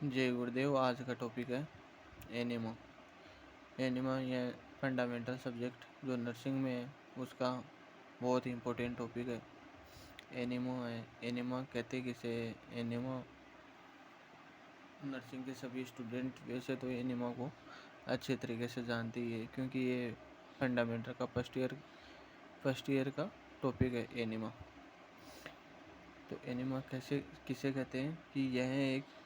जय गुरुदेव। आज का टॉपिक है एनिमा। एनिमा यह फंडामेंटल सब्जेक्ट जो नर्सिंग में है उसका बहुत ही इम्पोर्टेंट टॉपिक है। एनिमा है, एनिमा कहते किसे है? एनिमा नर्सिंग के सभी स्टूडेंट वैसे तो एनिमा को अच्छे तरीके से जानते ही है, क्योंकि ये फंडामेंटल का फर्स्ट ईयर का टॉपिक है एनिमा। तो एनिमा किसे कहते हैं कि यह एक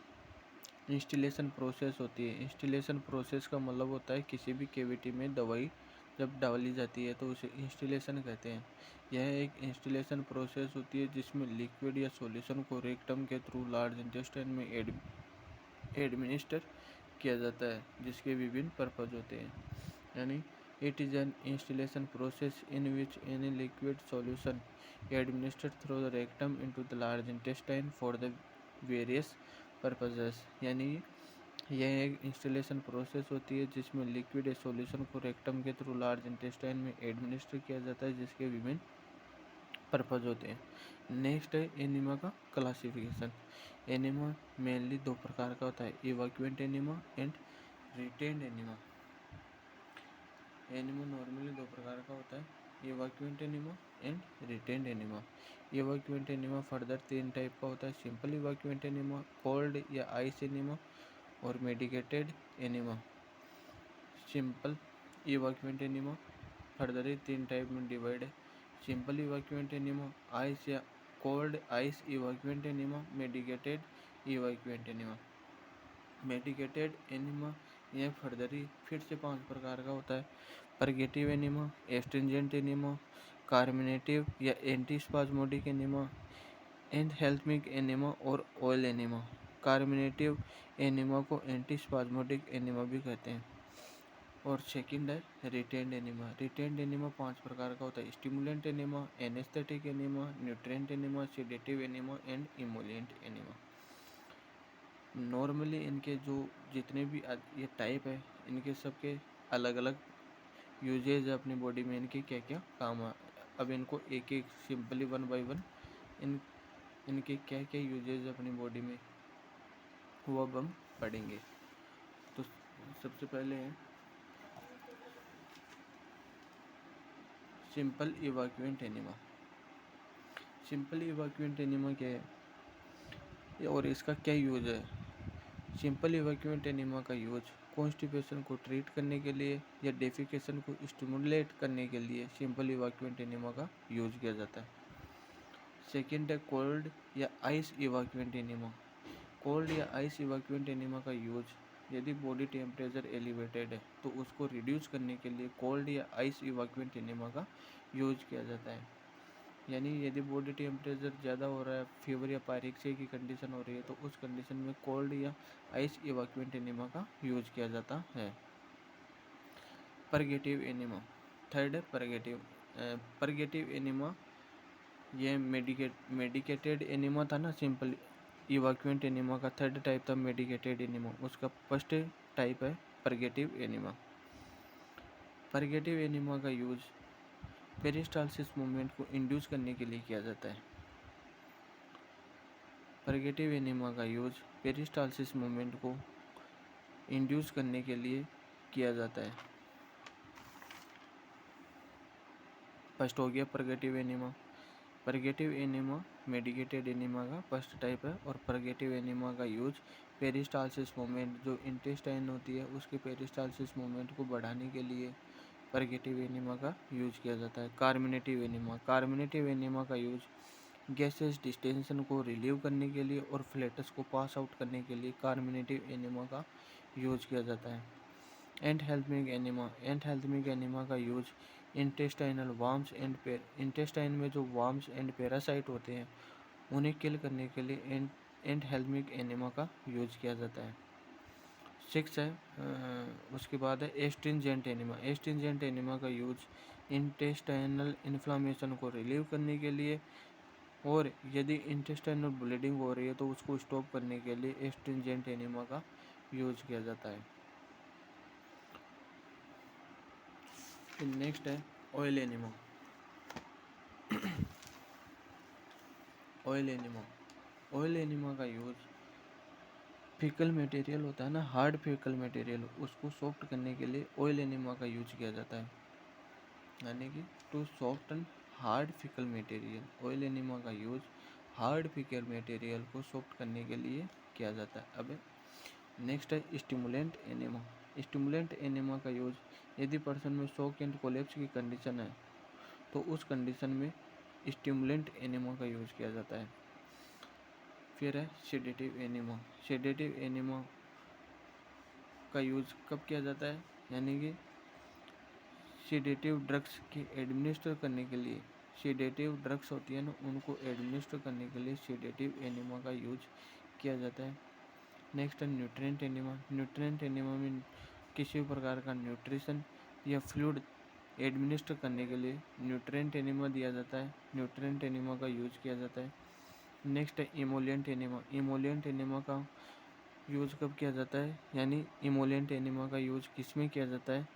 इंस्टिलेशन प्रोसेस होती है। इंस्टिलेशन प्रोसेस का मतलब होता है किसी भी कैविटी में दवाई जब डाली जाती है तो उसे इंस्टिलेशन कहते हैं। यह एक इंस्टिलेशन प्रोसेस होती है जिसमें लिक्विड या सॉल्यूशन को रेक्टम के थ्रू लार्ज इंटेस्टाइन में एडमिनिस्टर किया जाता है, जिसके विभिन्न पर्पज होते हैं। यानी it is an instillation process in which any liquid solution administered through the rectum into the large intestine for the various purposes. यानी यह एक इंस्टॉलेशन प्रोसेस होती है जिसमें लिक्विड या सॉल्यूशन को रेक्टम के थ्रू लार्ज इंटेस्टाइन में एडमिनिस्टर किया जाता है, जिसके विभिन्न पर्पज होते हैं। नेक्स्ट है एनिमा का क्लासिफिकेशन। एनिमा मेनली दो प्रकार का होता है, evacuant enema and retained enema. Enema normally दो प्रकार का होता है, evacuant enema and retained enema. Evacuant enema further तीन टाइप का होता है, सिंपल इवैक्यूएंट एनिमा, कोल्ड या आइस एनिमा और medicated enema. Simple evacuant enema further तीन टाइप में डिवाइड है, सिंपल इवैक्यूएंट एनिमा, आइस या cold ice evacuant enema, medicated evacuant enema. Medicated enema यह फर्दरी फिर से 5 प्रकार का होता है, purgative enema, astringent enema, carminative या एंटीस्पाज्मोडिक एनिमा, एंडहेल्मिक एनिमा और ऑयल एनिमा। कार्मिनेटिव एनिमा को एंटीस्पाज्मोडिक एनिमा भी कहते हैं। और सेकंड है रिटेन्ड एनिमा। रिटेन्ड एनिमा 5 प्रकार का होता है, stimulant enema, anaesthetic enema, nutrient enema, sedative enema and emollient enema. Normally इनके जो जितने भी ये टाइप है, इनके सबके अलग अलग यूजेज है अपनी बॉडी में, इनके क्या क्या काम है। अब इनको एक एक सिंपली वन बाय वन इनके क्या क्या यूजेज है अपनी बॉडी में वो अब हम पढ़ेंगे। तो सबसे पहले है simple evacuant enema. Simple evacuant enema क्या है और इसका क्या यूज है? सिंपल इवैक्यूएंट एनिमा का यूज कॉन्स्टिपेशन को ट्रीट करने के लिए या डेफिकेशन को स्टिमुलेट करने के लिए सिंपल इवैक्यूएंट एनिमा का यूज किया जाता है। सेकेंड है कोल्ड या आइस इवैक्यूएंट एनिमा। कोल्ड या आइस इवैक्यूएंट एनिमा का यूज यदि बॉडी टेम्परेचर एलिवेटेड है तो उसको रिड्यूस करने के लिए कोल्ड या आइस इवैक्यूएंट एनिमा का यूज किया जाता है। यानी यदि बॉडी टेम्परेचर ज़्यादा हो रहा है, फीवर या पायरेक्सिया की कंडीशन हो रही है, तो उस कंडीशन में कोल्ड या आइस इवैक्यूएंट एनिमा का यूज किया जाता है। Purgative enema. थर्ड है परगेटिव एनिमा। ये मेडिकेटेड एनिमा था ना, सिंपल इवैक्यूएंट एनिमा का थर्ड टाइप था मेडिकेटेड एनिमा, उसका फर्स्ट टाइप है परगेटिव एनिमा। परगेटिव एनिमा का यूज पेरिस्टालसिस मूवमेंट को इंड्यूस करने के लिए किया जाता है। परगेटिव एनिमा का यूज पेरिस्टालसिस मूवमेंट को इंड्यूस करने के लिए किया जाता है। फर्स्ट हो गया purgative enema. Purgative enema medicated enema का फर्स्ट टाइप है और परगेटिव एनिमा का यूज पेरिस्टालसिस मूवमेंट जो इंटेस्टाइन होती है उसके पेरिस्टालसिस मूवमेंट को बढ़ाने के लिए परगेटिव एनिमा का यूज किया जाता है। कार्मिनेटिव एनिमा का यूज गैसेस डिस्टेंशन को रिलीव करने के लिए और फ्लेटस को पास आउट करने के लिए कार्मिनेटिव एनिमा का यूज किया जाता है। एंडहेल्मिक एनिमा का यूज इंटेस्टाइनल वार्म्स इंटेस्टाइन में जो वार्म्स एंड पैरासाइट होते हैं उन्हें किल करने के लिए एंडहेल्मिक एनिमा का यूज किया जाता है। 6 है उसके बाद है एस्ट्रिंजेंट एनिमा। एस्ट्रिंजेंट एनिमा का यूज इंटेस्टाइनल इन्फ्लामेशन को रिलीव करने के लिए और यदि इंटेस्टाइनल ब्लीडिंग हो रही है तो उसको स्टॉप करने के लिए एस्ट्रिंजेंट एनिमा का यूज किया जाता है। नेक्स्ट है ऑयल एनिमा। ऑयल एनिमा का यूज फीकल मटेरियल होता है ना, हार्ड फीकल मटेरियल, उसको सॉफ्ट करने के लिए ऑयल एनिमा का यूज किया जाता है। यानी कि to soften hard faecal material, oil enema का यूज हार्ड फीकल मटेरियल को सॉफ्ट करने के लिए किया जाता है। अब नेक्स्ट है स्टिमुलेंट एनिमा। स्टिमुलेंट एनिमा का यूज यदि पर्सन में शॉक एंड कोलेप्स की कंडीशन है तो उस कंडीशन में स्टिमुलेंट एनिमा का यूज किया जाता है। फिर है सेडेटिव एनिमा। सेडेटिव एनिमा का यूज कब किया जाता है, यानी कि सेडेटिव ड्रग्स की एडमिनिस्टर करने के लिए, सेडेटिव ड्रग्स होती है ना, उनको एडमिनिस्टर करने के लिए सेडेटिव एनिमा का यूज किया जाता है। नेक्स्ट है न्यूट्रिएंट एनिमा। न्यूट्रिएंट एनिमा में किसी भी प्रकार का न्यूट्रिशन या फ्लूइड एडमिनिस्टर करने के लिए न्यूट्रिएंट एनिमा दिया जाता है, न्यूट्रिएंट एनिमा का यूज किया जाता है। नेक्स्ट है इमोलिएंट एनिमा। इमोलिएंट एनिमा का यूज कब किया जाता है, यानी इमोलिएंट एनिमा का यूज किस में किया जाता है,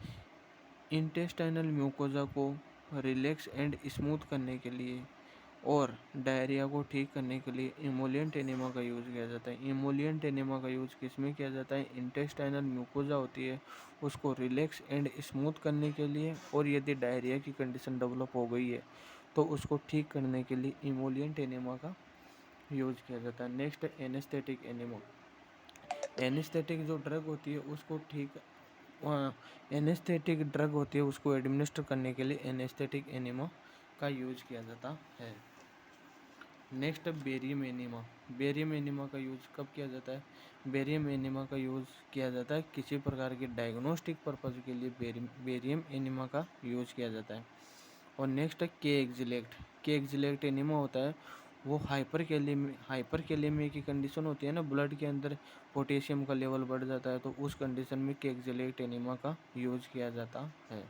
इंटेस्टाइनल म्यूकोजा को रिलैक्स एंड स्मूथ करने के लिए और डायरिया को ठीक करने के लिए इमोलिएंट एनिमा का यूज़ किया जाता है। इमोलिएंट एनिमा का यूज़ किस में किया जाता है, इंटेस्टाइनल म्यूकोजा होती है उसको रिलैक्स एंड स्मूथ करने के लिए, और यदि डायरिया की कंडीशन डेवलप हो गई है तो उसको ठीक करने के लिए इमोलिएंट एनिमा का यूज किया जाता है। नेक्स्ट है एनेस्थेटिक एनिमा। एनेस्थेटिक जो ड्रग होती है उसको ठीक एनेस्थेटिक ड्रग होती है उसको एडमिनिस्टर करने के लिए एनेस्थेटिक एनिमा का यूज किया जाता है। नेक्स्ट है बेरियम एनिमा। बेरियम एनिमा का यूज कब किया जाता है, बेरियम एनिमा का यूज किया जाता है किसी प्रकार के डायग्नोस्टिक पर्पज के लिए बेरियम एनिमा का यूज किया जाता है। और नेक्स्ट है के एक्जिलेक्ट। के एक्जिलेक्ट एनिमा होता है वो हाइपर कैलेमी की कंडीशन होती है ना, ब्लड के अंदर पोटेशियम का लेवल बढ़ जाता है, तो उस कंडीशन में के एक्जिलेक्ट एनिमा का यूज किया जाता है।